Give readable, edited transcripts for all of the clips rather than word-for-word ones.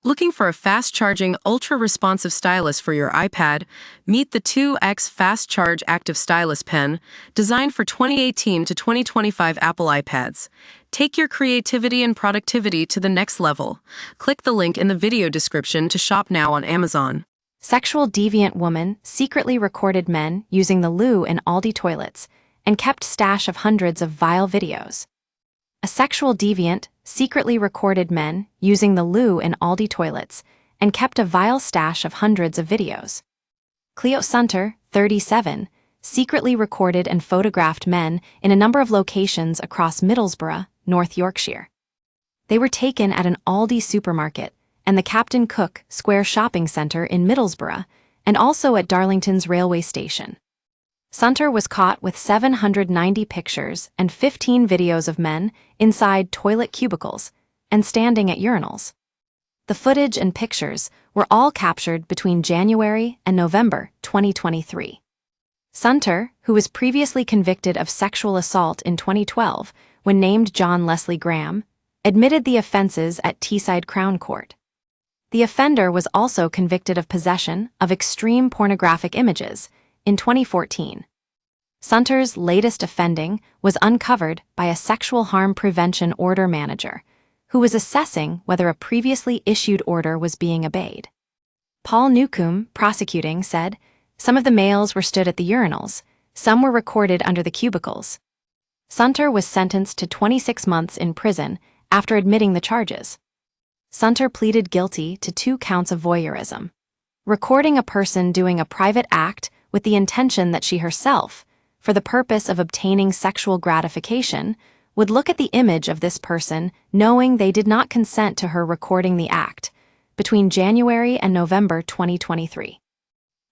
Looking for a fast-charging, ultra-responsive stylus for your iPad? Meet the 2X Fast Charge Active Stylus Pen, designed for 2018 to 2025 Apple iPads. Take your creativity and productivity to the next level. Click the link in the video description to shop now on Amazon. Sexual deviant woman secretly recorded men using the loo in Aldi toilets and kept stash of hundreds of vile videos. A sexual deviant secretly recorded men using the loo in Aldi toilets and kept a vile stash of hundreds of videos. Cleo Sunter, 37, secretly recorded and photographed men in a number of locations across Middlesbrough, North Yorkshire. They were taken at an Aldi supermarket and the Captain Cook Square shopping centre in Middlesbrough, and also at Darlington's railway station. Sunter was caught with 790 pictures and 15 videos of men inside toilet cubicles and standing at urinals. The footage and pictures were all captured between January and November 2023. Sunter, who was previously convicted of sexual assault in 2012 when named John Leslie Graham, admitted the offences at Teesside Crown Court. The offender was also convicted of possession of extreme pornographic images in 2014. Sunter's latest offending was uncovered by a sexual harm prevention order manager, who was assessing whether a previously issued order was being obeyed. Paul Newcombe, prosecuting, said, "Some of the males were stood at the urinals, some were recorded under the cubicles." Sunter was sentenced to 26 months in prison after admitting the charges. Sunter pleaded guilty to 2 counts of voyeurism. Recording a person doing a private act with the intention that she herself, for the purpose of obtaining sexual gratification, would look at the image of this person knowing they did not consent to her recording the act, between January and November 2023.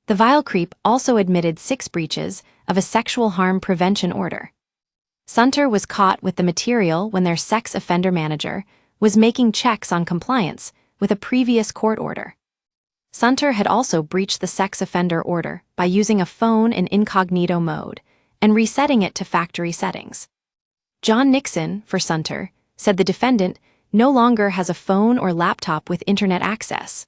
The vile creep also admitted 6 breaches of a sexual harm prevention order. Sunter was caught with the material when their sex offender manager was making checks on compliance with a previous court order. Sunter had also breached the sex offender order by using a phone in incognito mode and resetting it to factory settings. John Nixon, for Sunter, said the defendant no longer has a phone or laptop with internet access.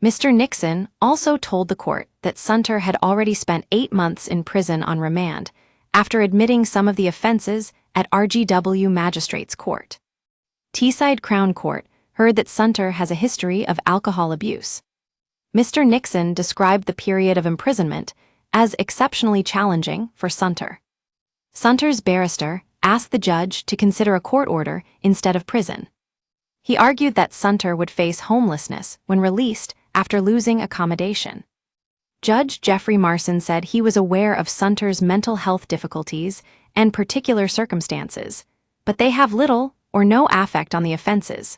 Mr. Nixon also told the court that Sunter had already spent 8 months in prison on remand after admitting some of the offences at RGW Magistrates Court. Teesside Crown Court heard that Sunter has a history of alcohol abuse. Mr. Nixon described the period of imprisonment as exceptionally challenging for Sunter. Sunter's barrister asked the judge to consider a court order instead of prison. He argued that Sunter would face homelessness when released after losing accommodation. Judge Jeffrey Marson said he was aware of Sunter's mental health difficulties and particular circumstances, but they have little or no affect on the offenses.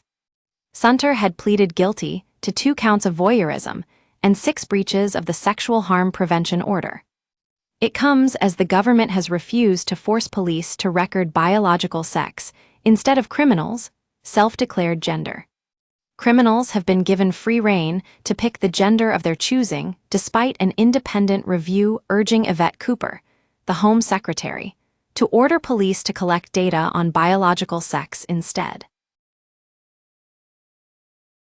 Sunter had pleaded guilty to 2 counts of voyeurism and 6 breaches of the sexual harm prevention order. It comes as the government has refused to force police to record biological sex instead of criminals' self-declared gender. Criminals have been given free rein to pick the gender of their choosing, despite an independent review urging Yvette Cooper, the Home Secretary, to order police to collect data on biological sex instead.